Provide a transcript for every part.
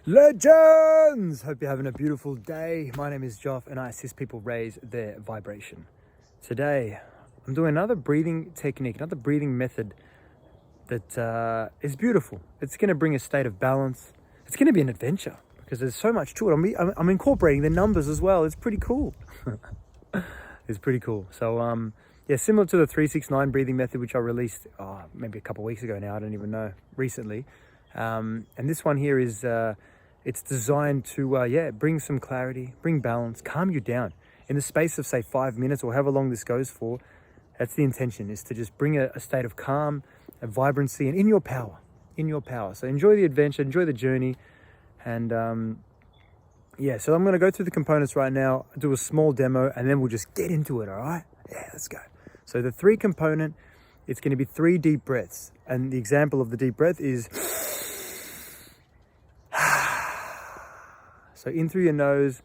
Legends! Hope you're having a beautiful day. My name is Joff and I assist people raise their vibration. Today, I'm doing another breathing technique, another breathing method that is beautiful. It's going to bring a state of balance. It's going to be an adventure because there's so much to it. I'm incorporating the numbers as well. It's pretty cool. It's pretty cool. So, yeah, similar to the 369 breathing method, which I released maybe a couple of weeks ago now. I don't even know, recently. And this one here is... it's designed to, bring some clarity, bring balance, calm you down. In the space of, say, 5 minutes or however long this goes for, that's the intention, is to just bring a state of calm, a vibrancy, and in your power. So enjoy the adventure, enjoy the journey. And, so I'm going to go through the components right now, do a small demo, and then we'll just get into it, all right? Yeah, let's go. So the 3 component, it's going to be 3 deep breaths. And the example of the deep breath is... So in through your nose,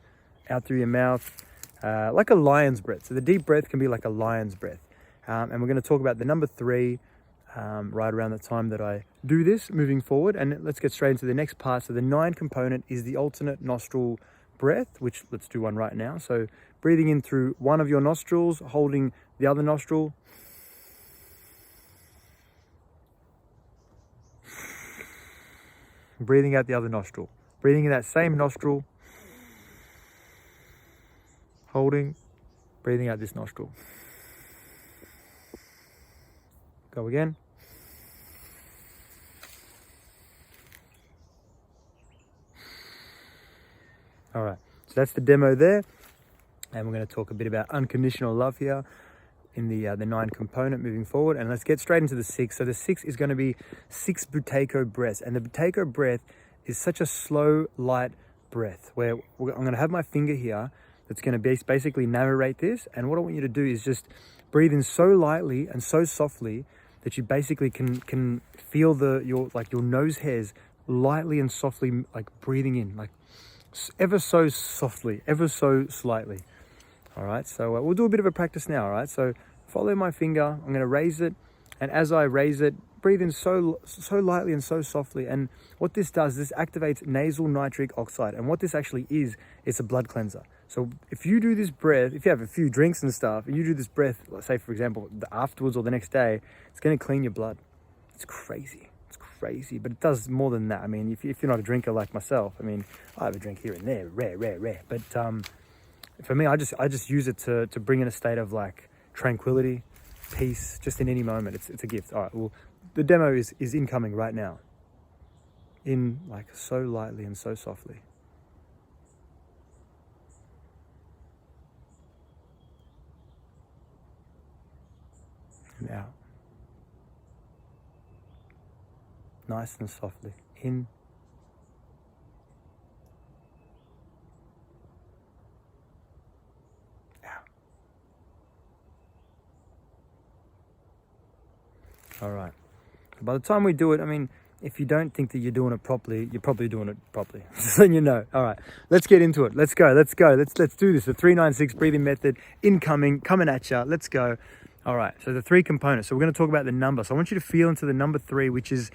out through your mouth, like a lion's breath. So the deep breath can be like a lion's breath. And we're going to talk about the number 3 right around the time that I do this moving forward. And let's get straight into the next part. So the 9 component is the alternate nostril breath, which let's do one right now. So breathing in through one of your nostrils, holding the other nostril. Breathing out the other nostril. Breathing in that same nostril, holding, breathing out this nostril. Go again. All right, so that's the demo there. And we're going to talk a bit about unconditional love here in the 9 component moving forward. And let's get straight into the 6. So the 6 is going to be 6 Buteyko breaths. And the Buteyko breath is such a slow, light breath where I'm going to have my finger here that's going to basically narrate this. And what I want you to do is just breathe in so lightly and so softly that you basically can feel your nose hairs lightly and softly, like breathing in, like ever so softly, ever so slightly. All right, so we'll do a bit of a practice now. All right, so follow my finger. I'm going to raise it, and as I raise it, breathe in so lightly and so softly. And what this does, this activates nasal nitric oxide. And what this actually is, it's a blood cleanser. So if you do this breath, if you have a few drinks and stuff, and you do this breath, let's say for example, afterwards or the next day, it's going to clean your blood. It's crazy. But it does more than that. I mean, if you're not a drinker like myself, I mean, I have a drink here and there, rare. But for me, I just use it to bring in a state of like tranquility, peace, just in any moment. It's a gift. All right, well, the demo is incoming right now. In like so lightly and so softly. And out. Nice and softly. In. Out. All right. By the time we do it, I mean, if you don't think that you're doing it properly, you're probably doing it properly. Just letting you know. All right, let's get into it. Let's go. Let's do this. The 396 breathing method incoming, coming at you. Let's go. All right, so the 3 components. So we're going to talk about the number. So I want you to feel into the number 3, which is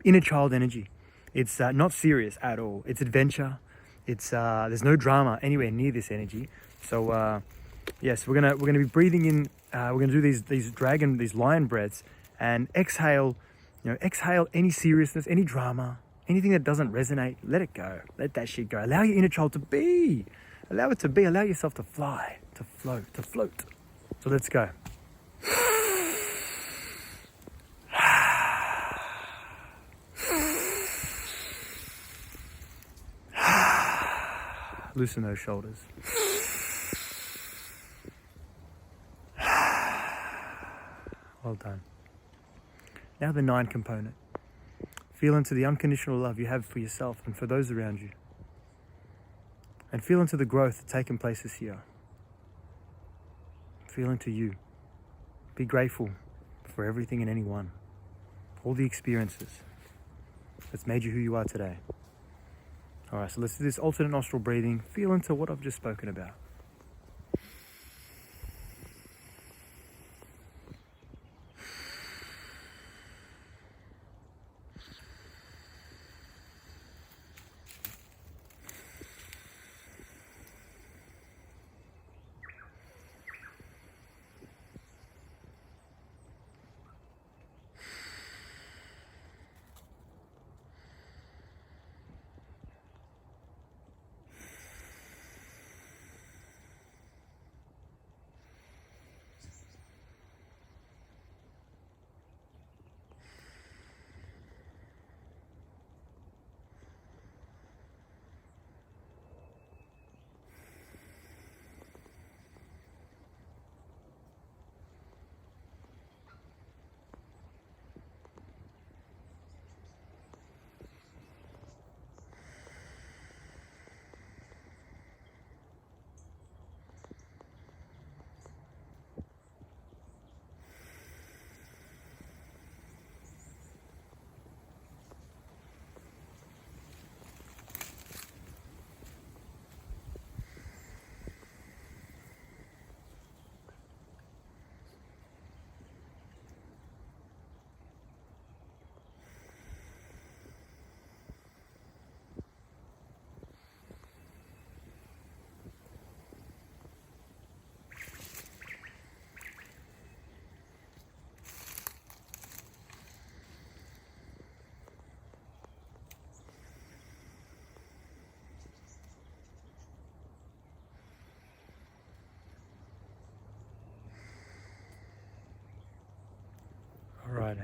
inner child energy. It's not serious at all. It's adventure. It's there's no drama anywhere near this energy. So yes, we're gonna be breathing in. We're gonna do these lion breaths and exhale. Exhale any seriousness, any drama, anything that doesn't resonate. Let it go. Let that shit go. Allow your inner child to be. Allow it to be. Allow yourself to fly, to float. So let's go. Loosen those shoulders. Well done. Now the 9 component. Feel into the unconditional love you have for yourself and for those around you. And feel into the growth that's taken place this year. Feel into you. Be grateful for everything and anyone. All the experiences that's made you who you are today. All right, so let's do this alternate nostril breathing. Feel into what I've just spoken about.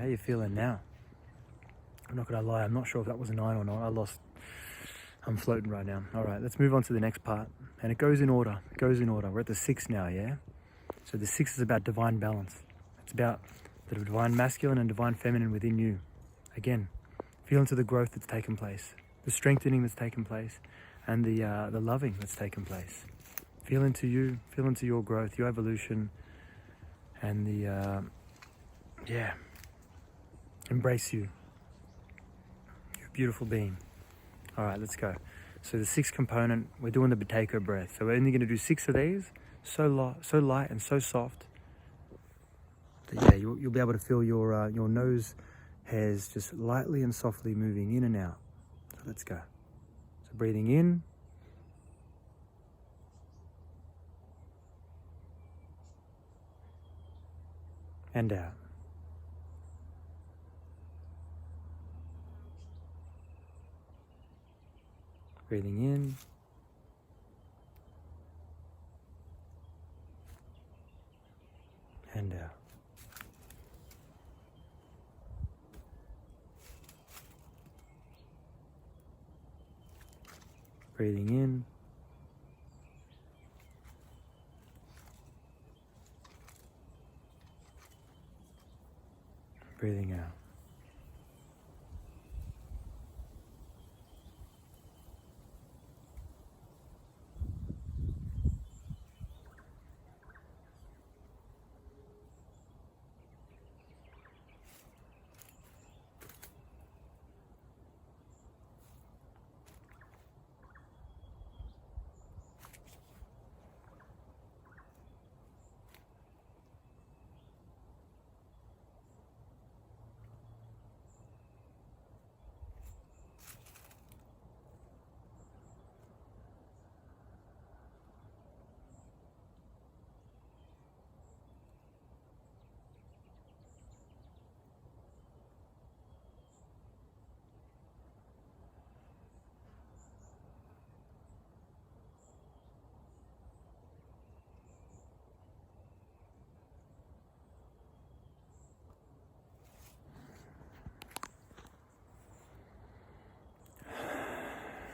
How you feeling now? I'm not gonna lie, I'm not sure if that was a 9 or not. I'm floating right now. All right, let's move on to the next part. And it goes in order. We're at the 6 now, yeah? So the 6 is about divine balance. It's about the divine masculine and divine feminine within you. Again, feel into the growth that's taken place, the strengthening that's taken place, and the loving that's taken place. Feel into you, feel into your growth, your evolution, and embrace you. You're a beautiful being. All right, let's go. So the 6th component, we're doing the Bateko breath. So we're only gonna do 6 of these, so light and so soft that you'll be able to feel your nose hairs just lightly and softly moving in and out. So let's go. So breathing in. And out. Breathing in. And out. Breathing in. Breathing out.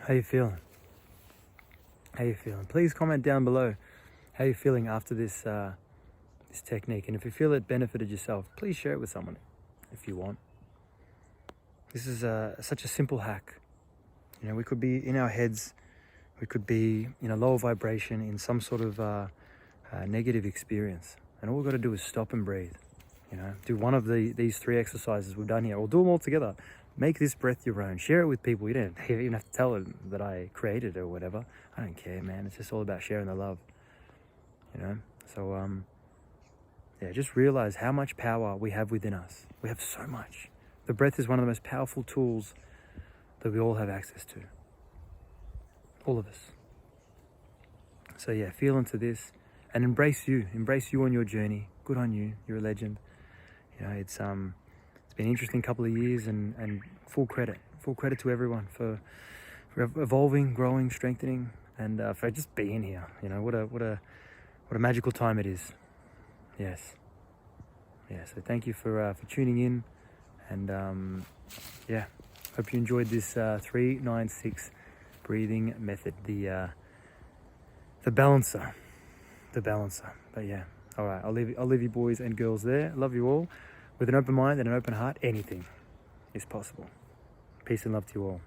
How you feeling? How you feeling? Please comment down below how you're feeling after this this technique. And if you feel it benefited yourself, please share it with someone if you want. This is such a simple hack. You know, we could be in our heads, we could be in a lower vibration, in some sort of negative experience. And all we've got to do is stop and breathe. You know, do one of these 3 exercises we've done here, or do them all together. Make this breath your own. Share it with people. You don't even have to tell them that I created it or whatever. I don't care, man. It's just all about sharing the love. You know? So, just realize how much power we have within us. We have so much. The breath is one of the most powerful tools that we all have access to. All of us. So yeah, feel into this and embrace you. Embrace you on your journey. Good on you. You're a legend. You know, it's been an interesting couple of years, and full credit to everyone for evolving, growing, strengthening, and for just being here. You know, what a magical time it is. Yes. So thank you for tuning in, and hope you enjoyed this 3-9-6 breathing method, the balancer. But yeah, all right, I'll leave you boys and girls there. I love you all. With an open mind and an open heart, anything is possible. Peace and love to you all.